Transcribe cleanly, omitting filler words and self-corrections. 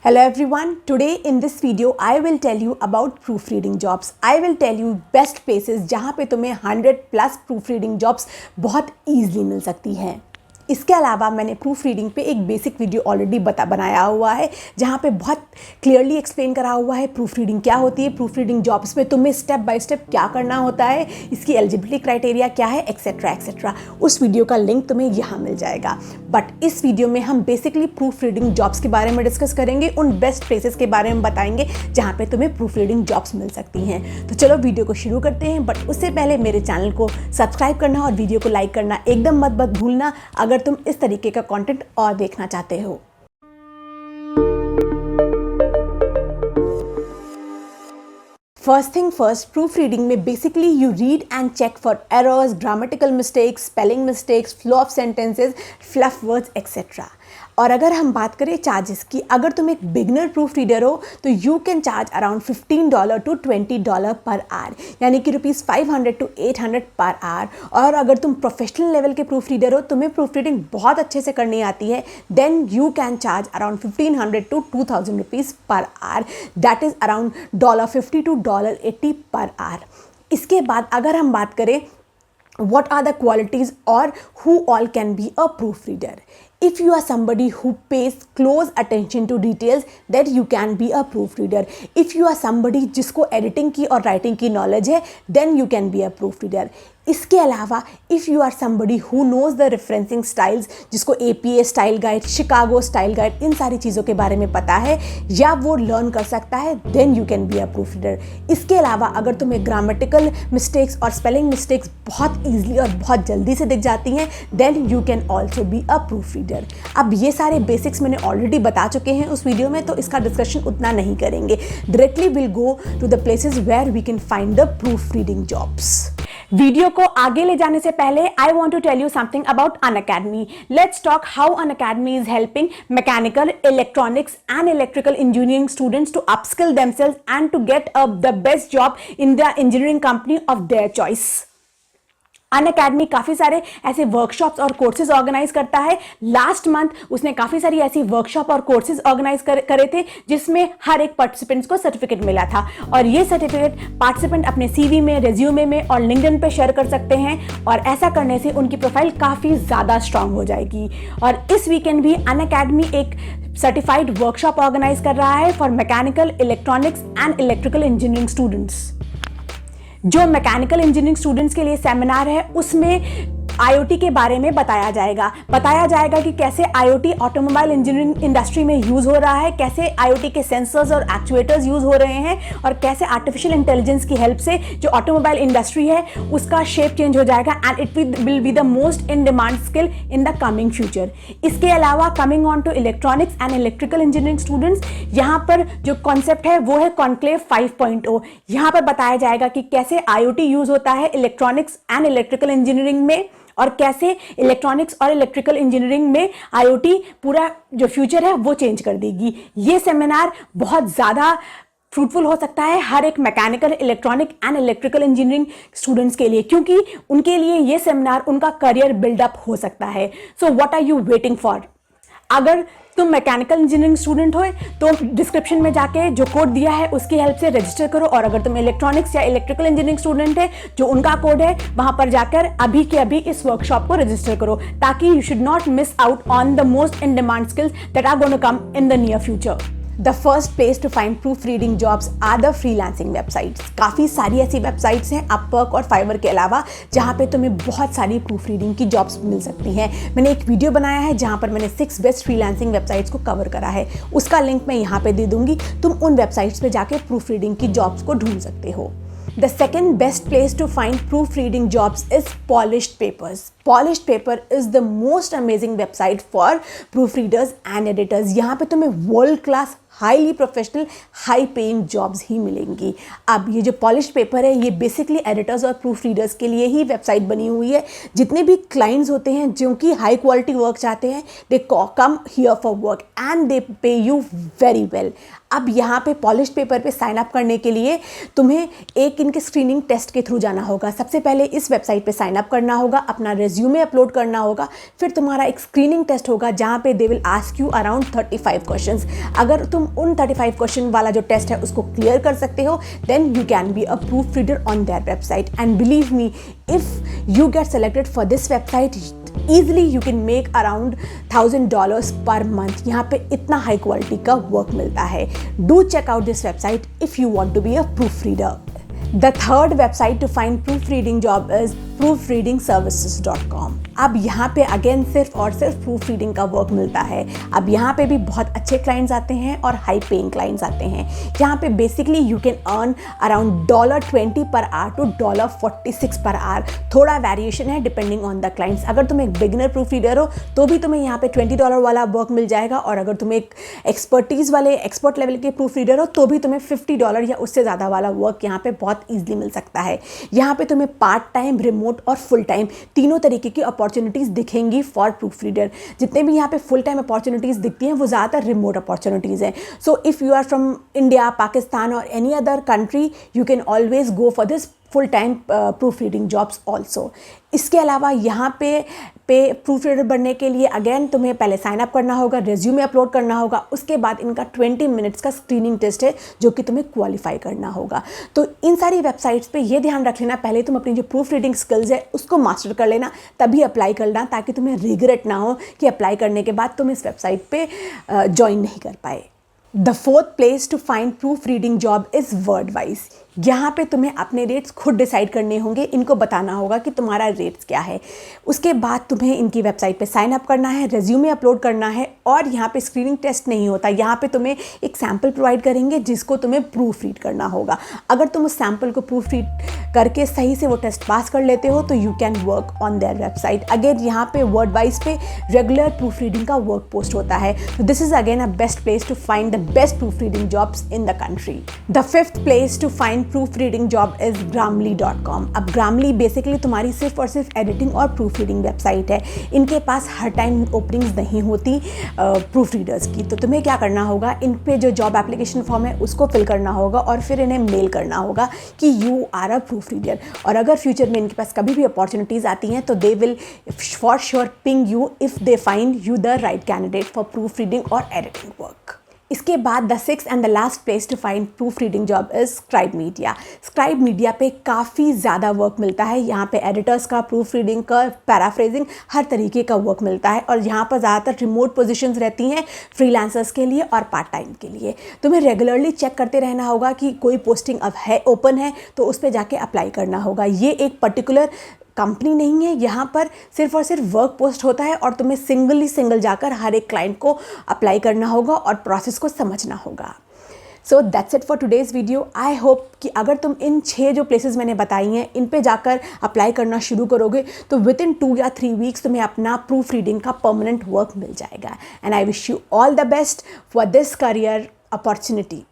Hello everyone, today in this video I will tell you about proofreading jobs. I will tell you best places जहाँ पे तुम्हें 100+ proofreading jobs बहुत easily मिल सकती हैं। इसके अलावा मैंने प्रूफ रीडिंग पे एक बेसिक वीडियो ऑलरेडी बनाया हुआ है जहाँ पे बहुत क्लियरली एक्सप्लेन करा हुआ है प्रूफ रीडिंग क्या होती है, प्रूफ रीडिंग जॉब्स में तुम्हें स्टेप बाय स्टेप क्या करना होता है, इसकी एलिजिबिलिटी क्राइटेरिया क्या है, एक्सेट्रा एक्सेट्रा। उस वीडियो का लिंक तुम्हें यहाँ मिल जाएगा। बट इस वीडियो में हम बेसिकली प्रूफ रीडिंग जॉब्स के बारे में डिस्कस करेंगे, उन बेस्ट प्लेसेस के बारे में बताएंगे जहाँ पे तुम्हें प्रूफ रीडिंग जॉब्स मिल सकती हैं। तो चलो वीडियो को शुरू करते हैं, बट उससे पहले मेरे चैनल को सब्सक्राइब करना और वीडियो को लाइक करना एकदम मत भूलना अगर तुम इस तरीके का कंटेंट और देखना चाहते हो। First thing first, proofreading में basically you read and check for errors, grammatical mistakes, spelling mistakes, flow of sentences, fluff words etcetera. और अगर हम बात करें चार्जेस की, अगर तुम एक बिगनर प्रूफ रीडर हो तो you can charge around $15 to $20 per hour, यानी कि ₹500 to $800 पर आवर। और अगर तुम प्रोफेशनल लेवल के प्रूफ रीडर हो, तुम्हें प्रूफ रीडिंग बहुत अच्छे से करनी आती है, then you can charge around $1,500 to $2,000 per hour, that is around $50 to $80 per hour. इसके बाद अगर हम बात करें what are the qualities or who all can be a proofreader. If you are somebody who pays close attention to details, then you can be a proofreader. If you are somebody जिसको editing की और writing की knowledge है, then you can be a proofreader. इसके अलावा if you are somebody who knows the referencing styles, जिसको APA style guide, Chicago style guide, इन सारी चीज़ों के बारे में पता है या वो लर्न कर सकता है, then you can be a proof reader. इसके अलावा अगर तुम्हें ग्रामेटिकल मिस्टेक्स और स्पेलिंग मिस्टेक्स बहुत ईजिली और बहुत जल्दी से दिख जाती हैं, then you can also be a proof reader. अब ये सारे बेसिक्स मैंने ऑलरेडी बता चुके हैं उस वीडियो में, तो इसका डिस्कशन उतना नहीं करेंगे। Directly will go to the places where we can find the proof reading jobs. Video को आगे ले जाने से पहले I want to tell you something about Unacademy. Let's talk how Unacademy is helping mechanical, electronics and electrical engineering students to upskill themselves and to get the best job in the engineering company of their choice. Unacademy काफ़ी सारे ऐसे workshops और courses organise करता है। Last month उसने काफ़ी सारी ऐसी वर्कशॉप और कोर्सेज ऑर्गेनाइज करे थे जिसमें हर एक पार्टिसिपेंट्स को सर्टिफिकेट मिला था, और ये सर्टिफिकेट पार्टिसिपेंट अपने CV में, रेज्यूमे में और लिंक्डइन पे शेयर कर सकते हैं, और ऐसा करने से उनकी प्रोफाइल काफ़ी ज़्यादा स्ट्रांग हो जाएगी। और इस वीकेंड भी अनअकैडमी एक सर्टिफाइड वर्कशॉप ऑर्गेनाइज कर रहा है for mechanical, electronics and electrical engineering students. जो मैकेनिकल इंजीनियरिंग स्टूडेंट्स के लिए सेमिनार है उसमें IoT के बारे में बताया जाएगा कि कैसे IoT ऑटोमोबाइल इंजीनियरिंग इंडस्ट्री में यूज़ हो रहा है, कैसे IoT के सेंसर्स और एक्चुएटर्स यूज़ हो रहे हैं, और कैसे आर्टिफिशियल इंटेलिजेंस की हेल्प से जो ऑटोमोबाइल इंडस्ट्री है उसका शेप चेंज हो जाएगा, and it will be the most in demand skill in the coming future. इसके अलावा coming on to electronics and electrical engineering students, यहाँ पर जो कॉन्सेप्ट है वो है कॉन्क्लेव 5.0। यहाँ पर बताया जाएगा कि कैसे IoT यूज़ होता है इलेक्ट्रॉनिक्स एंड इलेक्ट्रिकल इंजीनियरिंग में, और कैसे इलेक्ट्रॉनिक्स और इलेक्ट्रिकल इंजीनियरिंग में IoT पूरा जो फ्यूचर है वो चेंज कर देगी। ये सेमिनार बहुत ज़्यादा फ्रूटफुल हो सकता है हर एक mechanical, electronic and electrical engineering students के लिए, क्योंकि उनके लिए ये सेमिनार उनका करियर बिल्डअप हो सकता है। So what are you waiting for? अगर तुम मैकेनिकल इंजीनियरिंग स्टूडेंट हो तो डिस्क्रिप्शन में जाके जो कोड दिया है उसकी हेल्प से रजिस्टर करो, और अगर तुम इलेक्ट्रॉनिक्स या इलेक्ट्रिकल इंजीनियरिंग स्टूडेंट है जो उनका कोड है वहां पर जाकर अभी के अभी इस वर्कशॉप को रजिस्टर करो, ताकि you should not miss out on the most in demand skills that are going to come in the near future. The first place to find proofreading jobs are the freelancing websites. काफ़ी सारी ऐसी websites हैं Upwork और Fiverr के अलावा जहाँ पे तुम्हें बहुत सारी proofreading की जॉब्स मिल सकती हैं। मैंने एक वीडियो बनाया है जहाँ पर मैंने 6 बेस्ट फ्रीलांसिंग वेबसाइट्स को कवर करा है, उसका लिंक मैं यहाँ पे दे दूँगी। तुम उन वेबसाइट्स पे जाके proofreading की जॉब्स को ढूंढ सकते हो। The second best place to find proofreading jobs is Polished Papers. Polished Paper is the most amazing website for proofreaders and editors. यहाँ पे तुम्हें world class highly professional high paying jobs ही मिलेंगी। अब ये जो पॉलिश्ड पेपर है ये बेसिकली एडिटर्स और प्रूफ रीडर्स के लिए ही वेबसाइट बनी हुई है। जितने भी क्लाइंट्स होते हैं जो कि हाई क्वालिटी वर्क चाहते हैं, they come here for work and they pay you very well. अब यहाँ पे पॉलिश्ड पेपर पे साइन अप करने के लिए तुम्हें एक इनके स्क्रीनिंग टेस्ट के थ्रू जाना होगा। सबसे पहले इस वेबसाइट पे साइन अप करना होगा, अपना रेज्यूमे अपलोड करना होगा, फिर तुम्हारा एक स्क्रीनिंग टेस्ट होगा जहाँ पे they will ask you around 35 questions. अगर तुम तुम उन 35 क्वेश्चन वाला जो टेस्ट है उसको क्लियर कर सकते हो, then you can be a proof reader on their website. And believe me, if you get selected for this website, easily you can make around $1000 per month। यहाँ पे इतना हाई क्वालिटी का work मिलता है। Do check out this website if you want to be a proofreader। The third website to find proofreading job is proofreadingservices.com। अब यहाँ पे again सिर्फ और सिर्फ प्रूफ रीडिंग का वर्क मिलता है। अब यहाँ पे भी बहुत अच्छे क्लाइंट्स आते हैं और हाई पेइंग क्लाइंट्स आते हैं। यहाँ पे basically you can earn around $20 per hour to $46 per hour. थोड़ा वेरिएशन है डिपेंडिंग ऑन द क्लाइंट्स। अगर तुम एक बिगिनर प्रूफ रीडर हो तो भी तुम्हें यहाँ पे $20 वाला वर्क मिल जाएगा, और अगर तुम एक एक्सपर्ट लेवल के प्रूफ रीडर हो तो भी तुम्हें $50 या उससे ज़्यादा वाला वर्क यहाँ पे बहुत ईजिली मिल सकता है। यहाँ पे तुम्हें पार्ट टाइम, रिमोट और फुल टाइम तीनों तरीके की अपॉर्चुनिटीज़ दिखेंगी फॉर प्रूफ रीडर। जितने भी यहाँ पे फुल टाइम अपॉर्चुनिटीज़ दिखती हैं वो ज़्यादातर रिमोट अपॉर्चुनिटीज़ हैं। So if you are from India, Pakistan और any other country, you can always go for this full time proof reading jobs also. इसके अलावा यहाँ पे प्रूफ रीडर बनने के लिए अगेन तुम्हें पहले साइन अप करना होगा, रेज्यूमे अपलोड करना होगा, उसके बाद इनका 20 मिनट्स का स्क्रीनिंग टेस्ट है जो कि तुम्हें क्वालिफाई करना होगा। तो इन सारी वेबसाइट्स पे ये ध्यान रख लेना, पहले तुम अपनी जो प्रूफ रीडिंग स्किल्स है उसको मास्टर कर लेना, तभी अप्लाई करना, ताकि तुम्हें रिग्रेट ना हो कि अप्लाई करने के बाद तुम इस वेबसाइट पे ज्वाइन नहीं कर पाए। The fourth place to find proof reading job is Wordvice. यहाँ पे तुम्हें अपने रेट्स खुद डिसाइड करने होंगे, इनको बताना होगा कि तुम्हारा रेट्स क्या है। उसके बाद तुम्हें इनकी वेबसाइट पे साइन अप करना है, रेज्यूमे अपलोड करना है, और यहाँ पे स्क्रीनिंग टेस्ट नहीं होता। यहाँ पे तुम्हें एक सैम्पल प्रोवाइड करेंगे जिसको तुम्हें प्रूफ रीड करना होगा। अगर तुम उस सैम्पल को प्रूफ रीड करके सही से वो टेस्ट पास कर लेते हो तो you can work on their website. Again यहाँ पे वर्डवाइज पे रेगुलर प्रूफ रीडिंग का वर्क पोस्ट होता है। तो this is again a best place to find the best proof reading jobs in the country. The fifth place to find proof reading job is grammarly.com। अब Grammarly basically तुम्हारी सिर्फ और सिर्फ editing और proof reading website है। इनके पास हर time openings नहीं होती प्रूफ रीडर्स की। तो तुम्हें क्या करना होगा, इन पे जो जॉब एप्लीकेशन फॉर्म है उसको फिल करना होगा और फिर इन्हें मेल करना होगा कि you are a proof reader. और अगर फ्यूचर में इनके पास कभी भी अपॉर्चुनिटीज़ आती हैं तो they will for sure ping you if they find you the right candidate for proof reading और एडिटिंग वर्क। इसके बाद the sixth and the last place to find proof reading job is Scribe Media. Scribe Media पे काफ़ी ज़्यादा work मिलता है। यहाँ पे एडिटर्स का, प्रूफ रीडिंग का, पैराफ्रेजिंग, हर तरीके का वर्क मिलता है। और यहाँ पर ज़्यादातर रिमोट पोजीशंस रहती हैं फ्रीलांसर्स के लिए और पार्ट टाइम के लिए। तुम्हें रेगुलरली चेक करते रहना होगा कि कोई पोस्टिंग अब है, ओपन है, तो उस पर जाके अप्लाई करना होगा। ये एक पर्टिकुलर कंपनी नहीं है, यहाँ पर सिर्फ और सिर्फ वर्क पोस्ट होता है और तुम्हें सिंगल जाकर हर एक क्लाइंट को अप्लाई करना होगा और प्रोसेस को समझना होगा। So that's it for today's video. I hope कि अगर तुम इन 6 जो प्लेसेस मैंने बताई हैं इन पे जाकर अप्लाई करना शुरू करोगे तो विद इन 2 या 3 वीक्स तुम्हें अपना प्रूफ रीडिंग का परमानेंट वर्क मिल जाएगा। And I wish you all the best for this career opportunity.